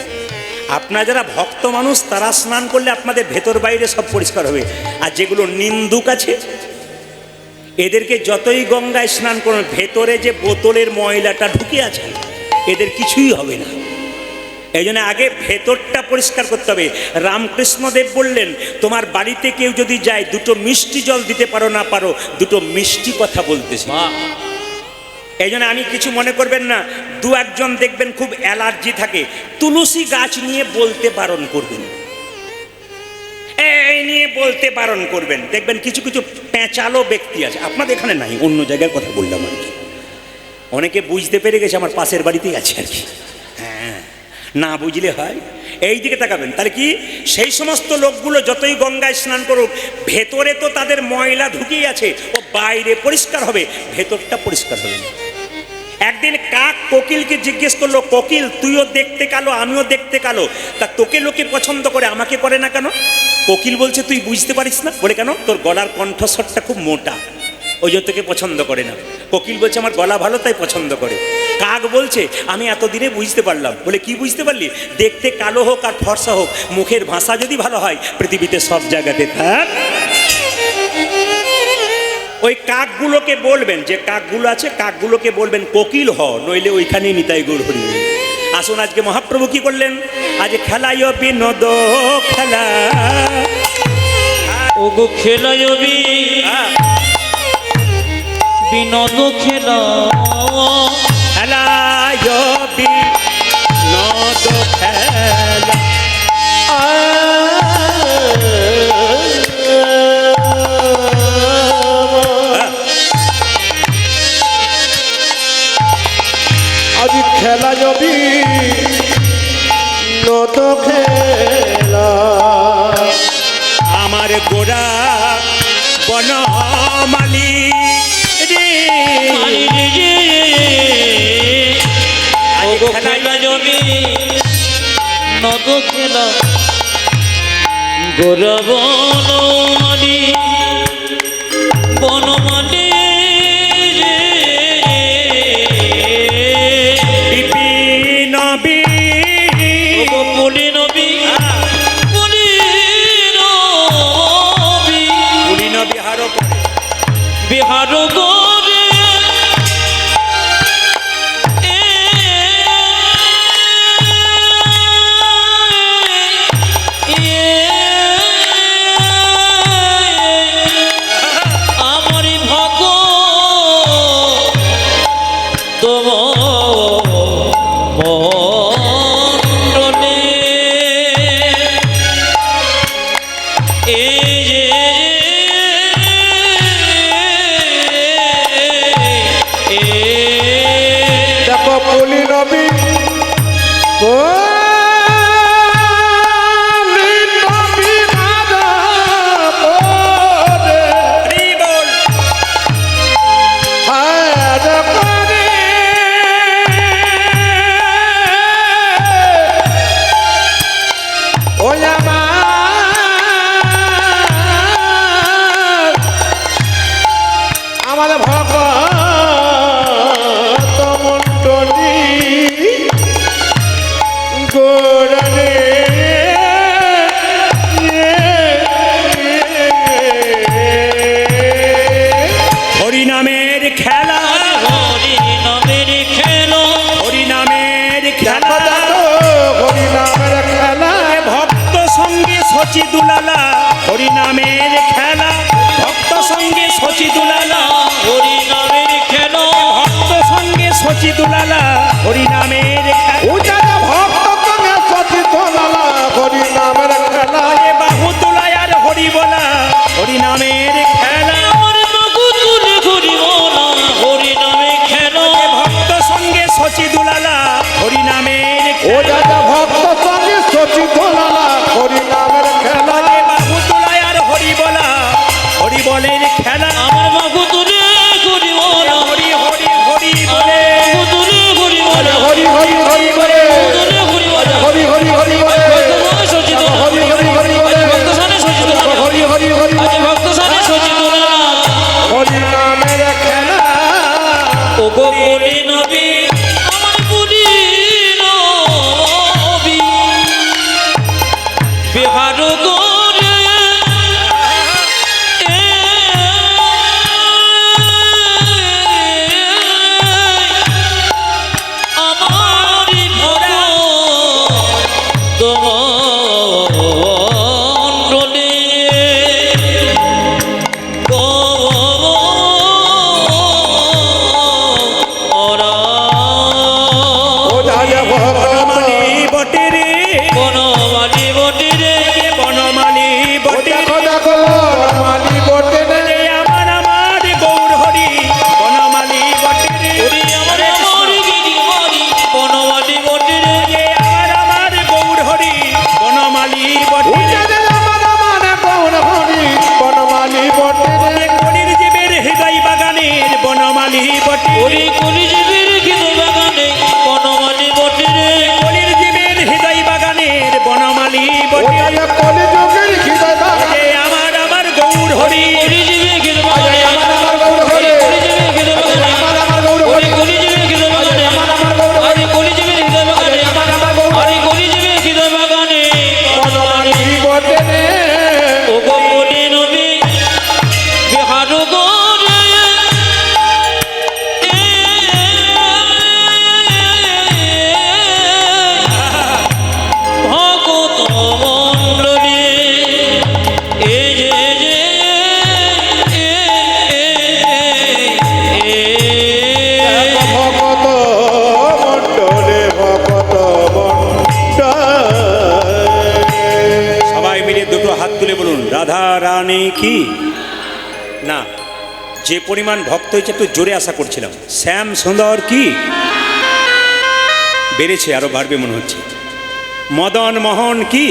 আপনারা যারা ভক্ত মানুষ তারা স্নান করলে আপনাদের ভেতর বাইরে সব পরিষ্কার হবে। আর যেগুলো নিন্দুক আছে এদেরকে যতই গঙ্গায় স্নান করুন, ভেতরে যে বোতলের ময়লাটা ঢুকে আছে এদের কিছুই হবে না। এই জন্য আগে ভেতরটা পরিষ্কার করতে হবে। রামকৃষ্ণদেব বললেন তোমার বাড়িতে কেউ যদি যায়, দুটো মিষ্টি জল দিতে পারো না পারো, দুটো মিষ্টি কথা বলতেছে। এই জন্য আমি কিছু মনে করবেন না, 2-1জন দেখবেন খুব অ্যালার্জি থাকে, তুলসী গাছ নিয়ে বলতে বারণ করবেন, এই নিয়ে বলতে বারণ করবেন। দেখবেন কিছু কিছু পেঁচালো ব্যক্তি আছে, আপনাদের এখানে নাই, অন্য জায়গার কথা বললাম আর কি। অনেকে বুঝতে পেরে গেছে আমার পাশের বাড়িতেই আছে আর কি। হ্যাঁ না বুঝলে হয়। এই দিকে তাকাবেন, তাহলে কি সেই সমস্ত লোকগুলো যতই গঙ্গায় স্নান করুক ভেতরে তো তাদের ময়লা ঢুকেই আছে, ও বাইরে পরিষ্কার হবে, ভেতরটা পরিষ্কার হবে না। একদিন কাক কোকিলকে জিজ্ঞেস করলো, কোকিল তুইও দেখতে কালো আমিও দেখতে কালো, তা তোকে লোকে পছন্দ করে আমাকে করে না কেন? কোকিল বলছে তুই বুঝতে পারিস না। বলে কেন? তোর গলার কণ্ঠস্বরটা খুব মোটা, ওই জন্য তোকে পছন্দ করে না। কোকিল বলছে আমার গলা ভালো তাই পছন্দ করে। কাক বলছে আমি এতদিনে বুঝতে পারলাম। বলে কি বুঝতে পারলি? দেখতে কালো হোক আর ফর্সা হোক, মুখের ভাষা যদি ভালো হয় পৃথিবীতে সব জায়গাতে থাক। ওই কাকগুলোকে বলবেন, যে কাকগুলো আছে কাকগুলোকে বলবেন কোকিল হ, নইলে ওইখানেই নিতাই গৌর হরি। আসুন আজকে মহাপ্রভু কি করলেন? আজ খেলায় বিনোদ খেলা, ওগো খেলায় বিনোদ খেলা, খেলায় বিনোদ খেলা। আজ খেলা যাবি নত খেলা, আমার গোড়া বনমালী রে, ওগো খেলা জমি নদ খেলা, গোরা বনমালী বনমালী রে, বিপিন ওগো পুলি নবী পুলি নবী, পুলি নবী এই যে দেখো বলি নবী বলি নবী রাজা করে হরি বল। হায় করে ওই আমার ভগত মণ্ডলী গোড়ে হরি নামের খেলা, হরি নামের খেলো হরি নামের দেখো খেলা, দেখো হরি নামের খেলা ভক্ত সঙ্গে সচি দুলালা, হরি নামের খেলা, ভক্ত সঙ্গে সচি দুলালা, হরি নামের খেলো ভক্ত সঙ্গে সচি দুলালা, হরি নামের খেলা। উজার ভক্ত তুমি সচিত লালা হরি নামের খেলা এ বাহু তোলায় আর হরি বলা, হরি নামের খেলা। আমার বাবু তুলে হরি বলা হরি নামে খেলো এ ভক্ত সঙ্গে সচি দুলালা, হরি নামের উজার ভক্ত তুমি সচিত লালা হরি নামের খেলা এ বাহু তোলায় আর হরি বলা, হরি বলের খেলা। আমার বাবু তুলে হরি বলা হরি হরি হরি বলে, বাবু তুলে হরি বলা হরি হরি হরি বলে তুলে হরি বলা হরি হরি হরি বলে ভক্ত সচিত হরি হরি হরি বলে ভক্ত সানে সচিত হরি হরি হরি আজ ভক্ত সানে সচিত হরি নামের খেলা ও গো বলি নবী আমার বলি নবী বিহার করে আমারি ভক্ত মণ্ডলী উজার ভক্ত বনমালী বটে রে, বনমালী বটে রে বনমালী বটে দেখো দেখো মালি বটে নে রে, আমার আমার গৌর হরি, বনমালী বটে রে, ওরে আমার আমার গিরিমারি বনমালী বটে রে এ আমার আমার গৌর হরি, বনমালী বটে রে। উজার আমার গৌর হরি বনমালি বটে নে এ কলির জীবের হৃদয় বাগানের বনমালী বটে রে, ওরে কলিজীবের গিরি বাগানে বনমালী বটে রে কলির জীবের হৃদয় বাগানের বনমালী বটে রে। উজার কলিযুগের হৃদয় বাগান এ আমার আমার গৌর হরি, কলিজীবে গিরি বাগানে আমার গৌর হরি কলিজীবে গিরি বাগানে আমার গৌর ওরে হরি কলিজীবে গিরি বাগানে আমার গৌর হরি আরে কলিজীবে হৃদয় বাগানে আমার গৌর হরি আরে কলিজীবে হৃদয় বাগানে বনমালি বটে নে ও গো বলি নবী বিহার করে ভগত মণ্ডলী এই যে ভগত মণ্ডলে ভগত মণ্ডল সবাই মিলে দুটো হাত তুলে বলুন রাধা রানী কি। না, যে পরিমাণ ভক্ত হয়েছে একটু জোরে আশা করছিলাম। শ্যাম সুন্দর কি বেড়েছে, আরো বাড়বে মনে হচ্ছে। মদন মোহন কি।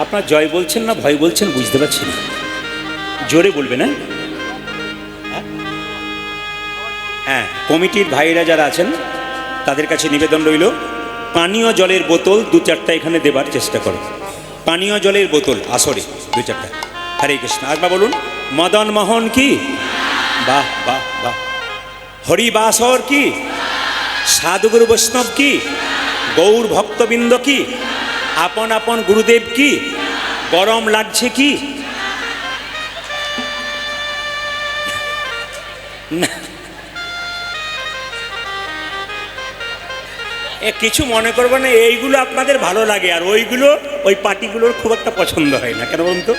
আপনার জয় বলছেন না ভয় বলছেন বুঝতে পারছি না, জোরে বলবেন। হ্যাঁ, কমিটির ভাইরা যারা আছেন তাদের কাছে নিবেদন রইল, পানীয় জলের বোতল দু চারটা এখানে দেবার চেষ্টা করো। পানীয় জলের বোতল আসরে দু চারটা। হরে কৃষ্ণ। একবার বলুন মদন মোহন কি। বাহ বাহ বাহ। হরিবাসর কি, সাধুগুরু বৈষ্ণব কি, গৌর ভক্তবৃন্দ কি, আপন আপন গুরুদেব কি, গরম লাগছে কি না। কিছু মনে করবেন না, এইগুলো আপনাদের ভালো লাগে আর ওইগুলো ওই পার্টিগুলোর খুব একটা পছন্দ হয় না। কেন বলুন তো,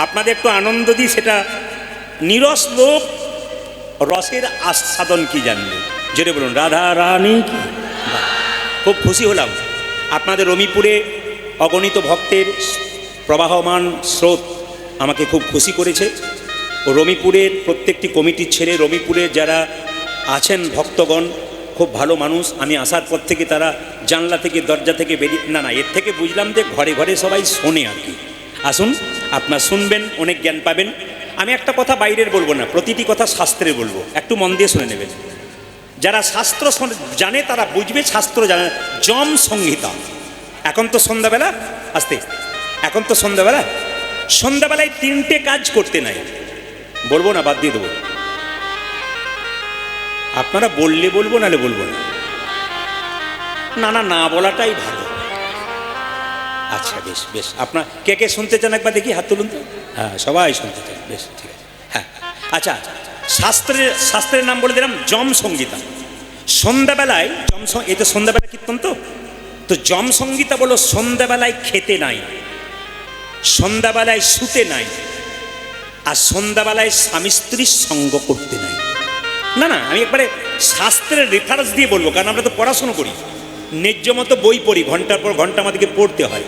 আপনাদের একটু আনন্দ দিই, সেটা নিরস লোক রসের আস্বাদন কি জানবে। জোরে বলুন রাধা রানী কি। বাহ, খুব খুশি হলাম আপনাদের রমিপুরে অগণিত ভক্তের প্রবাহমান স্রোত আমাকে খুব খুশি করেছে। ও রমিপুরের প্রত্যেকটি কমিটির ছেলে, রমিপুরের যারা আছেন ভক্তগণ খুব ভালো মানুষ। আমি আসার পর থেকে তারা জানলা থেকে দরজা থেকে বেরিয়ে না এর থেকে বুঝলাম যে ঘরে ঘরে সবাই শোনে আর কি। আসুন আপনার শুনবেন, অনেক জ্ঞান পাবেন। আমি একটা কথা বাইরের বলবো না, প্রতিটি কথা শাস্ত্রের বলবো, একটু মন দিয়ে শুনে নেবেন। যারা শাস্ত্র জানে তারা বুঝবে, শাস্ত্র জানে না। যম সংহিতা। এখন তো সন্ধ্যাবেলা, আসতে এখন তো সন্ধ্যাবেলা, সন্ধ্যাবেলায় 3টে কাজ করতে নাই। বলবো না, বাদ দিয়ে দেবো। আপনারা বললে বলবো, নাহলে বলবো না। না না না বলাটাই ভালো। আচ্ছা বেশ বেশ, আপনার কে কে শুনতে চান একবার দেখি, হাত তুলুন তো। হ্যাঁ সবাই শুনতে চান, বেশ ঠিক আছে। হ্যাঁ আচ্ছা, শাস্ত্রের নাম বলে দিলাম যম সংগীতা। সন্ধ্যাবেলায় এই তো সন্ধ্যাবেলা কীর্তন তো যম সংগীতা বলো সন্ধ্যাবেলায় খেতে নাই, সন্ধ্যাবেলায় শুতে নাই, আর সন্ধ্যাবেলায় স্বামী স্ত্রীর সঙ্গ করতে নাই। না না, আমি একবারে শাস্ত্রের রেফারেন্স দিয়ে বলবো, কারণ আমরা তো পড়াশুনো করি, ন্যায্য মতো বই পড়ি, ঘন্টার পর ঘন্টা আমাদেরকে পড়তে হয়,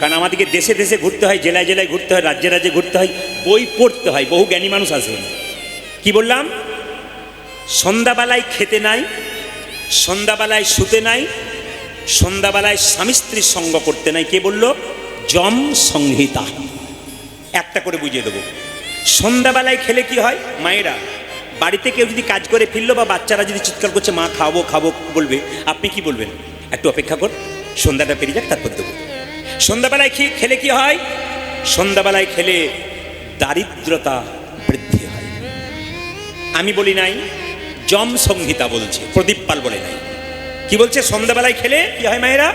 কারণ আমাদেরকে দেশে দেশে ঘুরতে হয়, জেলায় জেলায় ঘুরতে হয়, রাজ্যে রাজ্যে ঘুরতে হয়, বই পড়তে হয়, বহু জ্ঞানী মানুষ আসেন। কি বললাম? সন্ধ্যাবেলায় খেতে নাই, সন্ধ্যাবেলায় শুতে নাই, সন্ধ্যাবেলায় স্বামী স্ত্রীর সঙ্গ করতে নাই। কে বলল? যম সংহিতা। একটা করে বুঝিয়ে দেবো। সন্ধ্যাবেলায় খেলে কি হয়? মায়েরা বাড়িতে কেউ যদি কাজ করে ফিরলো বা বাচ্চারা যদি চিৎকার করছে মা খাবো খাবো বলবে, আপনি কি বলবেন? একটু অপেক্ষা কর, সন্ধ্যাটা পেরিয়ে যাক, তারপর দেবো। সন্ধ্যাবেলায় খেলে কি হয়? সন্ধ্যাবেলায় খেলে দারিদ্রতা বৃদ্ধি হয়। আমি বলি নাই, যম সংহিতা বলছে, প্রদীপ পাল বলে নাই। কি বলছে? সন্ধ্যাবেলায় খেলে কি হয় মায়েরা?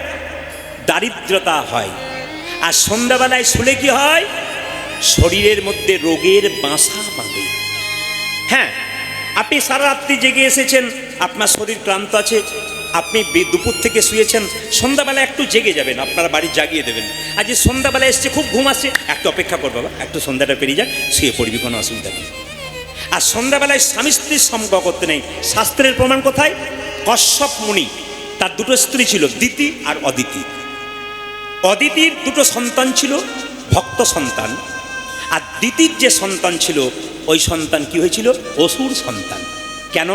দারিদ্রতা হয়। আর সন্ধ্যাবেলায় শুলে কি হয়? শরীরের মধ্যে রোগের বাসা বাঁধে। হ্যাঁ, আপনি সারা রাত্রি জেগে এসেছেন, আপনার শরীর ক্লান্ত আছে, আপনি দুপুর থেকে শুয়েছেন, সন্ধ্যাবেলায় একটু জেগে যাবেন, আপনারা বাড়ি জাগিয়ে দেবেন। আর যে সন্ধ্যাবেলায় এসছে খুব ঘুম আসছে, একটু অপেক্ষা কর বাবা, একটু সন্ধ্যাটা পেরিয়ে যাক, শুয়ে পড়বি, কোনো অসুবিধা নেই। আর সন্ধ্যাবেলায় স্বামী স্ত্রীর সঙ্গ করতে নেই। শাস্ত্রের প্রমাণ কোথায়? কশ্যপ মুনি, তার 2টো স্ত্রী ছিল, দিতি আর অদিতি। অদিতির 2টো সন্তান ছিল, ভক্ত সন্তান। আর দিতির যে সন্তান ছিল, ওই সন্তান কি হয়েছিল? অসুর সন্তান। কেন?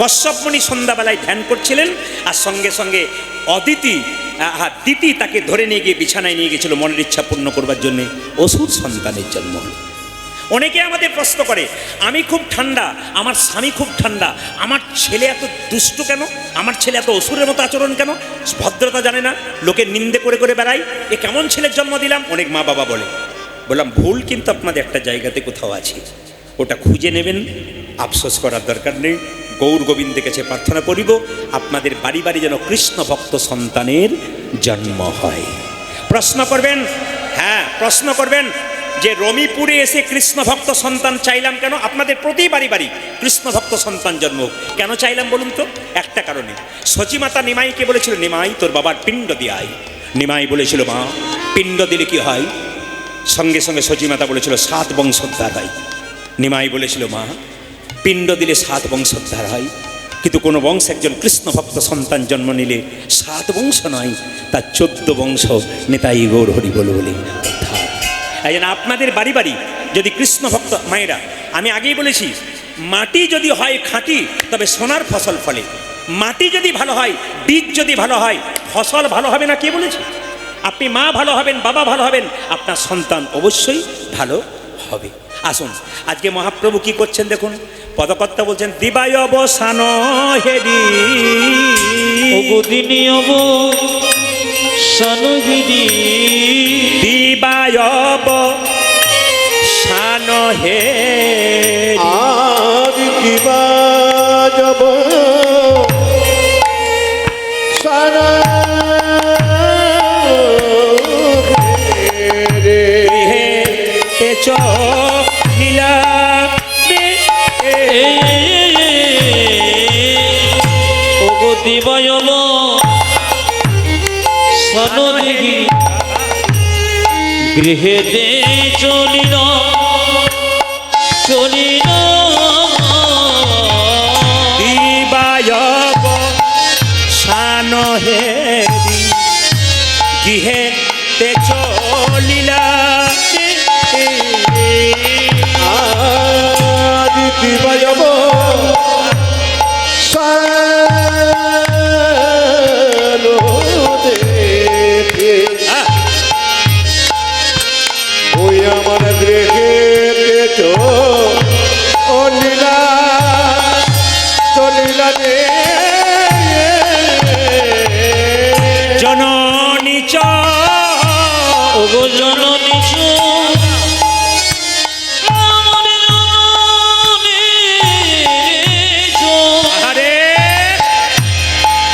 কশ্যপ মুনি সন্ধ্যাবেলায় ধ্যান করছিলেন, আর সঙ্গে সঙ্গে দিতি তাকে ধরে নিয়ে গিয়ে বিছানায় নিয়ে গেছিল মনের ইচ্ছা পূর্ণ করবার জন্যে। অসুর সন্তানের জন্ম হল। অনেকে আমাদের প্রশ্ন করে, আমি খুব ঠান্ডা, আমার স্বামী খুব ঠান্ডা, আমার ছেলে এত দুষ্ট কেন? আমার ছেলে এত অসুরের মতো আচরণ কেন? ভদ্রতা জানে না, লোকের নিন্দে করে করে বেড়াই, এ কেমন ছেলের জন্ম দিলাম? অনেক মা বাবা বললাম ভুল কিন্তু আপনাদের একটা জায়গাতে কোথাও আছে, ওটা খুঁজে নেবেন, আফসোস করার দরকার নেই। গৌর গোবিন্দের কাছে প্রার্থনা করিব আপনাদের বাড়ি বাড়ি যেন কৃষ্ণ ভক্ত সন্তানের জন্ম হয়। প্রশ্ন করবেন, হ্যাঁ প্রশ্ন করবেন যে রমিপুরে এসে কৃষ্ণ ভক্ত সন্তান চাইলাম কেন? আপনাদের প্রতি বাড়ি বাড়ি কৃষ্ণ ভক্ত সন্তান জন্ম কেন চাইলাম বলুন তো? একটা কারণে। সচিমাতা নিমাইকে বলেছিল, নিমাই তোর বাবার পিণ্ড দিয়ে আয়। নিমাই বলেছিল, মা পিণ্ড দিলে কি হয়? সঙ্গে সঙ্গে সচিমাতা বলেছিল 7 বংশোদ্ধার হয়। নিমাই বলেছিল, মা পিণ্ড দিলে 7 বংশোদ্ধার হয়, কিন্তু কোনো বংশে একজন কৃষ্ণ ভক্ত সন্তান জন্ম নিলে 7 বংশ নয়, তার 14 বংশ নেতাই গৌর হরি বল বলে উদ্ধার। এই জন্য আপনাদের বাড়ি বাড়ি যদি কৃষ্ণ ভক্ত মায়েরা, আমি আগেই বলেছি, মাটি যদি হয় খাঁটি তবে সোনার ফসল ফলে। মাটি যদি ভালো হয়, বীজ যদি ভালো হয়, ফসল ভালো হবে না? কে বলেছে? আপনি মা ভালো হবেন, বাবা ভালো হবেন, আপনার সন্তান অবশ্যই ভালো হবে। আসুন, আজকে মহাপ্রভু কি করছেন দেখুন। পদকর্তা বলছেন, দিবায় অবসান হেরি দিনী অবসান হেরি, দিবায় অবসান হেরি, আর কিবা যাব সারা গৃহে চলিলা দিবায় অবসান হেরি, গৃহে দে চলিল চলিল, দিবায় অবসান হেরি, গৃহে চলিল ওই আমার গৃহে ও লীলা চলিলা রে জননী চ ওগো জননী আমার জননী আরে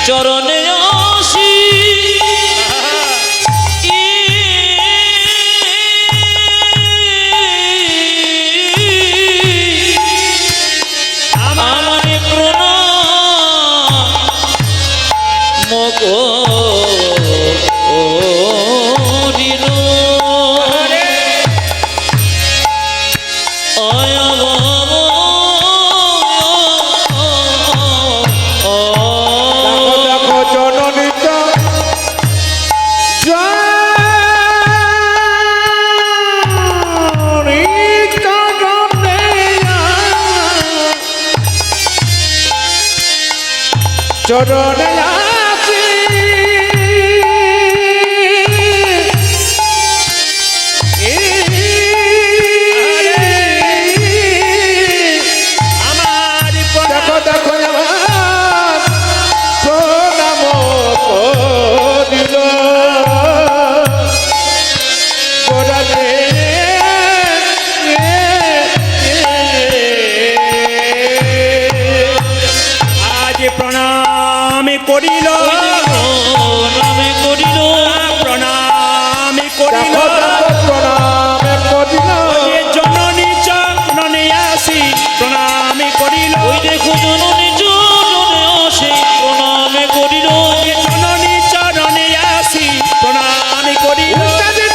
চরণে আসি আমার প্রণাম করিল আয় দেখো জননী চরণে আছি আমার দেখো দেখো আমার প্রণাম করিল গোড়ালে আজ প্রণাম করিল নামে করিল প্রণাম করিল দেখো দেখো প্রণাম করিল ওরে জননী চরণে আসি প্রণাম করিল ওই দেখো জননী চরণে আসে প্রণামে করিল জননী চরণে আসি প্রণাম করিল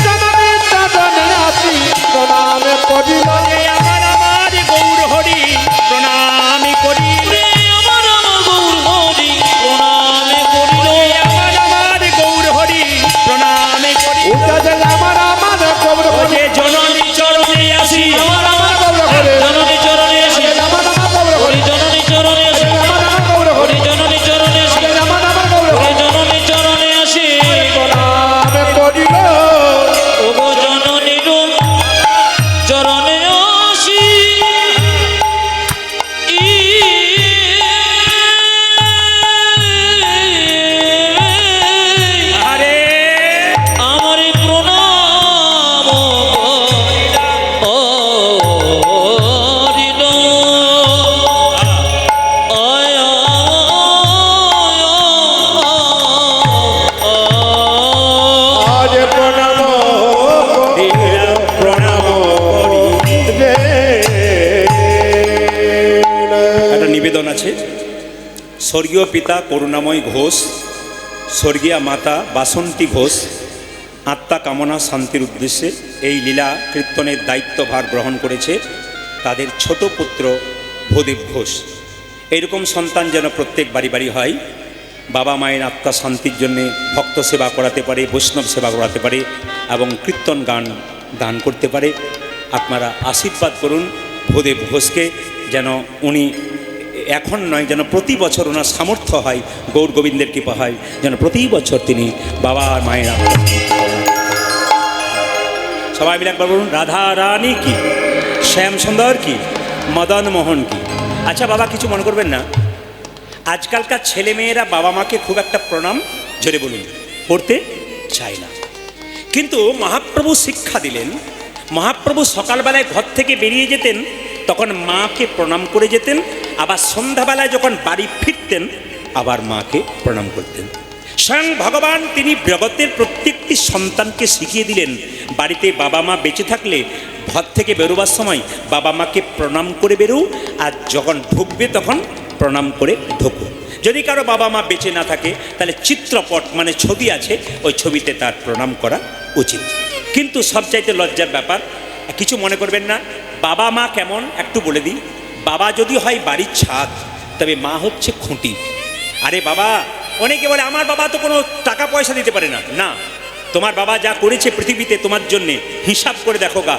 চরণে আসি প্রণাম করিল আমার গৌর হরি প্রণাম করিল ওরে আমার গৌর হরি প্রণামে করিল আমার গৌর হরি প্রণাম করিল আমার গৌর ওরে জননী চরণে আসি আমার গৌর করে জননী চরণে আসে আমার গৌর করে হরি জননী চরণে আসে আমার গৌর করে হরি জননী চরণে আসে আমার গৌর হরি জননী চরণে আসে প্রণাম করিল ওগো জননী চরণে আসি আরে আমার প্রণাম করিল আয় আজ প্রণাম করিল প্রণাম রে একটা নিবেদন আছে। স্বর্গীয় পিতা করুণাময় ঘোষ, স্বর্গীয়া মাতা বাসন্তী ঘোষ আত্মা কামনা শান্তির উদ্দেশ্যে এই লীলা কীর্তনের দায়িত্বভার গ্রহণ করেছে তাদের ছোট পুত্র ভূদেব ঘোষ। এরকম সন্তান যেন প্রত্যেক বাড়ি বাড়ি হয়, বাবা মায়ের আত্মা শান্তির জন্যে ভক্ত সেবা করাতে পারে, বৈষ্ণব সেবা করাতে পারে এবং কীর্তন গান দান করতে পারে। আপনারা আশীর্বাদ করুন ভূদেব ঘোষকে, যেন উনি এখন নয়, যেন প্রতি বছর ওনার সামর্থ্য হয়, গৌর গোবিন্দের কৃপা হয়, যেন প্রতি বছর তিনি বাবা আর মায়ের আত্মা শান্তি পান। সবাই মিলে একবার বলুন, রাধা রানী কি, শ্যাম সুন্দর কি, মদন মোহন কি। আচ্ছা বাবা, কিছু মনে করবেন না, আজকালকার ছেলে মেয়েরা বাবা মাকে খুব একটা প্রণাম, জোরে বলুন, করতে চায় না। কিন্তু মহাপ্রভু শিক্ষা দিলেন, মহাপ্রভু সকালবেলায় ঘর থেকে বেরিয়ে যেতেন তখন মাকে প্রণাম করে যেতেন, আবার সন্ধ্যাবেলায় যখন বাড়ি ফিরতেন আবার মাকে প্রণাম করতেন। স্বয়ং ভগবান তিনি জগতের প্রত্যেকটি সন্তানকে শিখিয়ে দিলেন, বাড়িতে বাবা মা বেঁচে থাকলে ঘর থেকে বেরোবার সময় বাবা মাকে প্রণাম করে বেরো, আর যখন ঢুকবে তখন প্রণাম করে ঢোকো। যদি কারো বাবা মা বেঁচে না থাকে তাহলে চিত্রপট মানে ছবি আছে, ওই ছবিতে তার প্রণাম করা উচিত। কিন্তু সবচাইতে লজ্জার ব্যাপার, কিছু মনে করবেন না, বাবা মা কেমন একটু বলে দিই। বাবা যদি হয় বাড়ির ছাদ, তবে মা হচ্ছে খুঁটি। আরে বাবা, অনেকে বলে আমার বাবা তো কোনো টাকা পয়সা দিতে পারে না। না, তোমার বাবা যা করেছে পৃথিবীতে তোমার জন্যে হিসাব করে দেখো গা।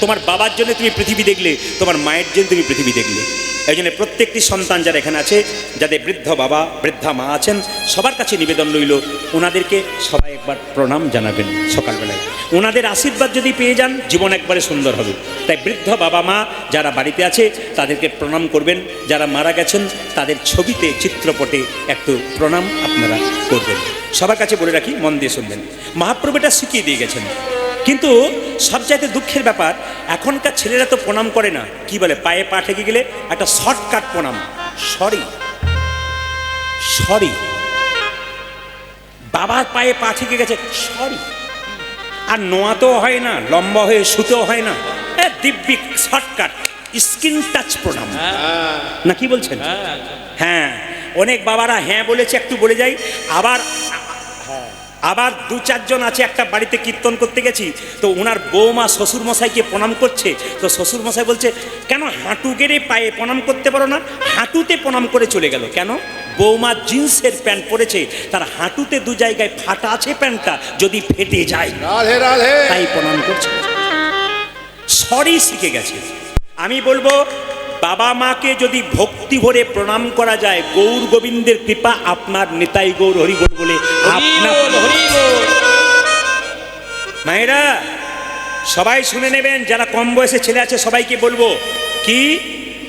তোমার বাবার জন্য তুমি পৃথিবী দেখলে, তোমার মায়ের জন্য তুমি পৃথিবী দেখলে। এই জন্য প্রত্যেকটি সন্তান যারা এখানে আছে, যাদের বৃদ্ধ বাবা বৃদ্ধা মা আছেন, সবার কাছে নিবেদন রইল ওনাদেরকে সবাই একবার প্রণাম জানাবেন সকালবেলায়। ওনাদের আশীর্বাদ যদি পেয়ে যান, জীবন একবারে সুন্দর হবে। তাই বৃদ্ধ বাবা মা যারা বাড়িতে আছে তাদেরকে প্রণাম করবেন। যারা মারা গেছেন তাদের ছবিতে চিত্রপটে একটু প্রণাম আপনারা করবেন। সবার কাছে বলে রাখি, মন দিয়ে শুনবেন। মহাপ্রভু এটা শিখিয়ে দিয়ে গেছেন। কিন্তু সবচাইতে দুঃখের ব্যাপার, এখনকার ছেলেরা তো প্রণাম করে না। কি বলে, পায়ে পা ঠেকে গেলে একটা শর্টকাট প্রণাম, সরি সরি। বাবার পায়ে পা ঠেকে গেছে, সরি। আর নোয়াতেও হয় না, লম্বা হয়ে শুতেও হয় না, দিব্যি শর্টকাট স্কিন টাচ প্রণাম। না কি বলছেন? হ্যাঁ, অনেক বাবারা হ্যাঁ বলেছে, একটু বলে যাই। আবার দু চারজন আছে, একটা বাড়িতে কীর্তন করতে গেছি, তো ওনার বৌমা শ্বশুরমশাইকে প্রণাম করছে। তো শ্বশুরমশাই বলছে, কেন হাঁটু গেড়ে পায়ে প্রণাম করতে পারো না? হাঁটুতে প্রণাম করে চলে গেল। কেন? বৌমা জিন্সের প্যান্ট পরেছে, তার হাঁটুতে দু জায়গায় ফাটা আছে, প্যান্টটা যদি ফেটে যায় রাধে রাধে তাই প্রণাম করছে। সরি শিখে গেছে। আমি বলবো, বাবা মাকে যদি ভক্তি ভরে প্রণাম করা যায়, গৌর গোবিন্দের কৃপা আপনার নিতাই গৌর হরিবোল বলে আপনার। মায়েরা সবাই শুনে নেবেন, যারা কম বয়সে ছেলে আছে সবাইকে বলবো কি,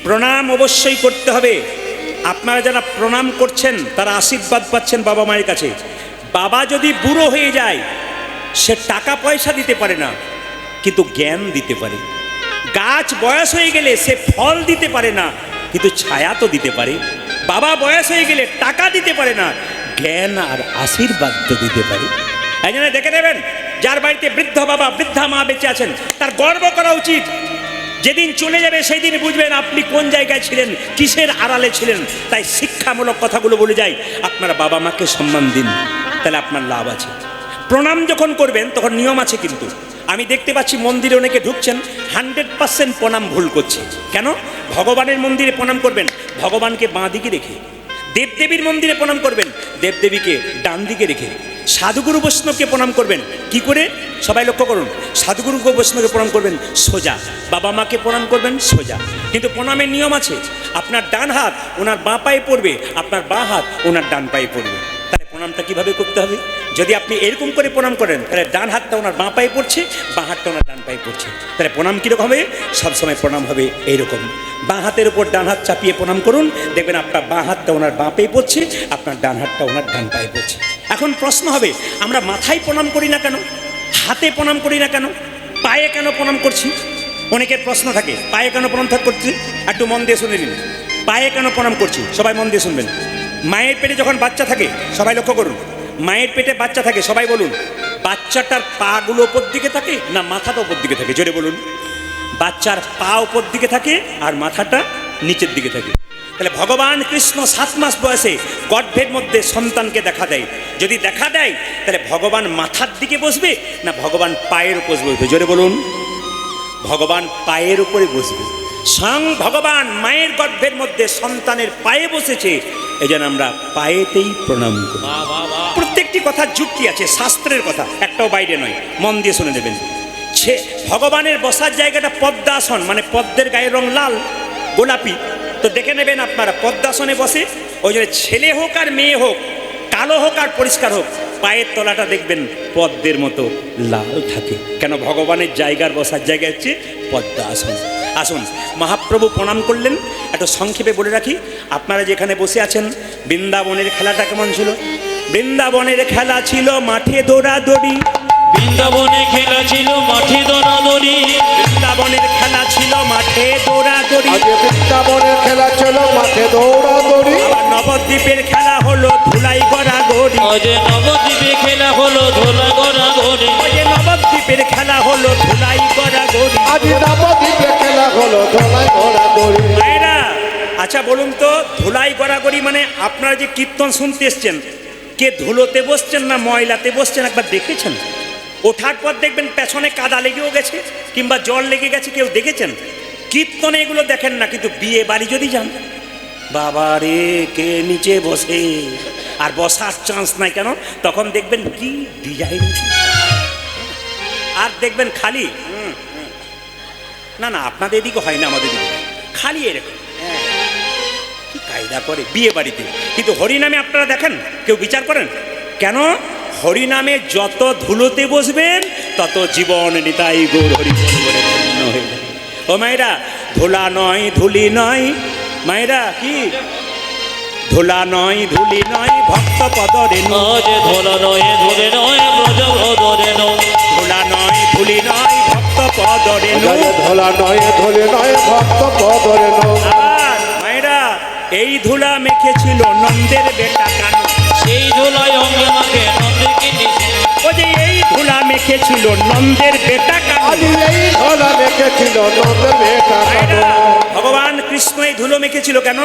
প্রণাম অবশ্যই করতে হবে। আপনারা যারা প্রণাম করছেন তারা আশীর্বাদ পাচ্ছেন বাবা মায়ের কাছে। বাবা যদি বুড়ো হয়ে যায়, সে টাকা পয়সা দিতে পারে না, কিন্তু জ্ঞান দিতে পারে। গাছ বয়স হয়ে গেলে সে ফল দিতে পারে না, কিন্তু ছায়া তো দিতে পারে। বাবা বয়স হয়ে গেলে টাকা দিতে পারে না, জ্ঞান আর আশীর্বাদ তো দিতে পারে। এই জন্য দেখে নেবেন, যার বাড়িতে বৃদ্ধ বাবা বৃদ্ধা মা বেঁচে আছেন, তার গর্ব করা উচিত। যেদিন চলে যাবে সেই দিন বুঝবেন আপনি কোন জায়গায় ছিলেন, কিসের আড়ালে ছিলেন। তাই শিক্ষামূলক কথাগুলো বলে যাই, আপনারা বাবা মাকে সম্মান দিন, তাহলে আপনার লাভ আছে। প্রণাম যখন করবেন তখন নিয়ম আছে কিন্তু। আমি দেখতে পাচ্ছি মন্দিরে অনেকে ঢুকছেন, 100% প্রণাম ভুল করছে। কেন? ভগবানের মন্দিরে প্রণাম করবেন ভগবানকে বাঁ দিকে রেখে, দেবদেবীর মন্দিরে প্রণাম করবেন দেবদেবীকে ডান দিকে রেখে, সাধুগুরু বৈষ্ণবকে প্রণাম করবেন কি করে? সবাই লক্ষ্য করুন, সাধুগুরু বৈষ্ণবকে প্রণাম করবেন সোজা, বাবা মাকে প্রণাম করবেন সোজা। কিন্তু প্রণামের নিয়ম আছে, আপনার ডান হাত ওনার বাঁ পায়ে পড়বে, আপনার বাঁ হাত ওনার ডান পায়ে পড়বে। তাহলে প্রণামটা কিভাবে করতে হবে? যদি আপনি এরকম করে প্রণাম করেন, তাহলে ডান হাতটা ওনার বাঁ পায়ে পড়ছে, বাঁ হাতটা ওনার ডান পায়ে পড়ছে। তাহলে প্রণাম কীরকম হবে? সবসময় প্রণাম হবে এইরকম, বাঁ হাতের উপর ডান হাত চাপিয়ে প্রণাম করুন, দেখবেন আপনার বাঁ হাতটা ওনার বাঁ পায়ে পড়ছে, আপনার ডান হাতটা ওনার ডান পায়ে পড়ছে। এখন প্রশ্ন হবে, আমরা মাথায় প্রণাম করি না কেন, হাতে প্রণাম করি না কেন, পায়ে কেন প্রণাম করছি? অনেকের প্রশ্ন থাকে, পায়ে কেন প্রণাম করছি? একটু মন দিয়ে শুনে নিন, পায়ে কেন প্রণাম করছি সবাই মন দিয়ে শুনবেন। মায়ের পেটে যখন বাচ্চা থাকে, সবাই লক্ষ্য করুন, মায়ের পেটে বাচ্চা থাকে, সবাই বলুন, বাচ্চাটার পাগুলো ওপর দিকে থাকে না মাথাটা ওপর দিকে থাকে? জোরে বলুন। বাচ্চার পা ওপর দিকে থাকে আর মাথাটা নিচের দিকে থাকে। তাহলে ভগবান কৃষ্ণ 7 মাস বয়সে গর্ভের মধ্যে সন্তানকে দেখা দেয়। যদি দেখা দেয় তাহলে ভগবান মাথার দিকে বসবে না ভগবান পায়ের উপর বসবে? জোরে বলুন। ভগবান পায়ের উপরে বসবে। স্বয়ং ভগবান মায়ের গর্ভের মধ্যে সন্তানের পায়ে বসেছে, এই জন্য আমরা পায়েতেই প্রণাম করি। প্রত্যেকটি কথার যুক্তি আছে, শাস্ত্রের কথা, একটাও বাইরে নয়, মন দিয়ে শুনে নেবেন। ভগবানের বসার জায়গাটা পদ্মাসন, মানে পদ্মের গায়ের রং লাল গোলাপি, তো দেখে নেবেন আপনারা পদ্মাসনে বসে। ওই জন্য ছেলে হোক আর মেয়ে হোক, কালো হোক আর পরিষ্কার হোক, পায়ের তলাটা দেখবেন পদ্মের মতো লাল থাকে। কেন? ভগবানের জায়গার বসার জায়গা হচ্ছে পদ্মাসন। আসুন, মহাপ্রভু প্রণাম করলেন, একটু সংক্ষেপে বলে রাখি। আপনারা যেখানে বসে আছেন, বৃন্দাবনের খেলাটা কেমন ছিল? বৃন্দাবনের খেলা ছিল মাঠে দৌড়াদৌড়ি, বৃন্দাবনে খেলা ছিল মাঠে দৌড়াদৌড়ি, বৃন্দাবনের খেলা ছিল মাঠে দৌড়াদৌড়ি, আজ বৃন্দাবনের খেলা ছিল মাঠে দৌড়াদৌড়ি। আবার নবদ্বীপের খেলা হলো ধুলাই গড়াগড়ি, আজ নবদ্বীপে খেলা হলো ধোলা গড়াগড়ি, আজ নবদ্বীপের খেলা হলো ধুলাই গড়াগড়ি, আজ নবদ্বীপে খেলা হলো ধোলাই ঘোড়াদৌড়ি। মায়েরা আচ্ছা বলুন তো, ধুলাই গড়াগড়ি মানে আপনারা যে কীর্তন শুনতে এসছেন, কে ধুলোতে বসছেন না ময়লাতে বসছেন একবার দেখেছেন? ওঠার পর দেখবেন পেছনে কাদা লেগেও গেছে কিংবা জল লেগে গেছে, কেউ দেখেছেন? কীর্তনে এগুলো দেখেন না, কিন্তু বিয়ে বাড়ি যদি যান, বাবা রে কে নিচে বসে, আর বসার চান্স নাই কেন, তখন দেখবেন কি ডিজাইন, আর দেখবেন খালি না না আপনাদের এদিকে হয় না, আমাদের দিকে খালি এরকম কি কায়দা করে বিয়ে বাড়িতে। কিন্তু হরিনামে আপনারা দেখেন কেউ বিচার করেন কেন? হরিনামে যত ধুলোতে বসবেন তত জীবন নিতাই গৌর হরি বলে ধন্য হয়ে যাবে। ও মায়েরা, ধুলা নয় ধুলি নয়, মায়েরা কি ধুলা নয় ধুলি নয় ভক্ত পদরে আজ ধোলা নয় ধরে নয় ব্রজ ভদরে নয়, ধুলা নয় ধুলি নয় ভক্ত পদরে ধলা নয় ধলে নয় ভক্ত পদরে আর মায়েরা এই ধুলা মেখেছিল নন্দের বেটা কানু, সেই ধুলায় অঙ্গে মাখে নন্দকে নিশে, ও যে এই ধুলা মেখেছিল নন্দের বেটা কানু। আজ এই ধলা মেখেছিল নন্দের বেটা মায়েরা, কানু। ভগবান কৃষ্ণ এই ধুলো মেখেছিল কেন?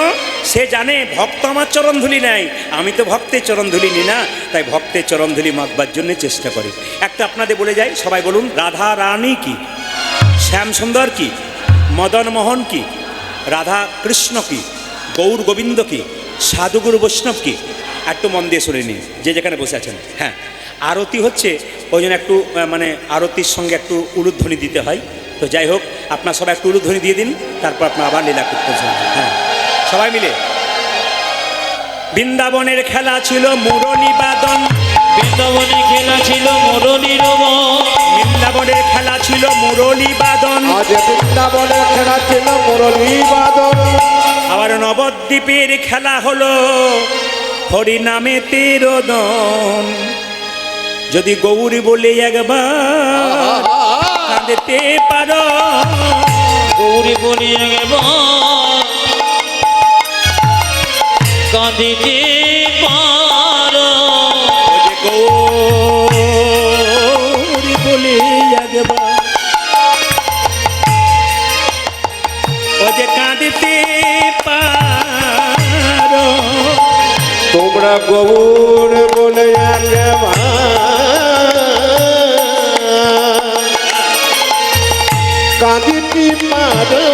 সে জানে ভক্ত আমার চরণ ধুলি নেয়, আমি তো ভক্তের চরণ ধুলি নি না, তাই ভক্তের চরণ ধুলি মাখবার জন্য চেষ্টা করে। একটা আপনাদের বলে যাই, সবাই বলুন, রাধা রানী কি, শ্যাম সুন্দর কি, মদন মোহন কি, রাধা কৃষ্ণ কি, গৌর গোবিন্দ কি, সাধুগুরু বৈষ্ণব কি? একটু মন দিয়ে শুনে নিন যে যেখানে বসে আছেন। হ্যাঁ, আরতি হচ্ছে, ওই জন্য একটু মানে আরতির সঙ্গে একটু উলুধ্বনি দিতে হয়। তো যাই হোক, আপনার সবাই একটু উলুধ্বনি দিয়ে দিন, তারপর আপনার আবার লীলা করতে যাবেন। হ্যাঁ, সবাই মিলে। বৃন্দাবনের খেলা ছিল মুরলী বাদন, বৃন্দাবনে খেলা ছিল মুরলীর মন, বৃন্দাবনের খেলা ছিল মুরলী বাদন। আজ বৃন্দাবনের খেলা ছিল মুরলী বাদন। আবার নবদ্বীপের খেলা হলো হরি নামে তেরোদন। যদি গৌরী বলে একবার কাঁদতে পারো, গৌরী বলিয়া গেব কাঁদিতে পারো, ও যে গৌরী বলে একবার, ও যে কাঁদতে পারো। তোমরা গৌর বলে একবার কাঁদিতে পারো।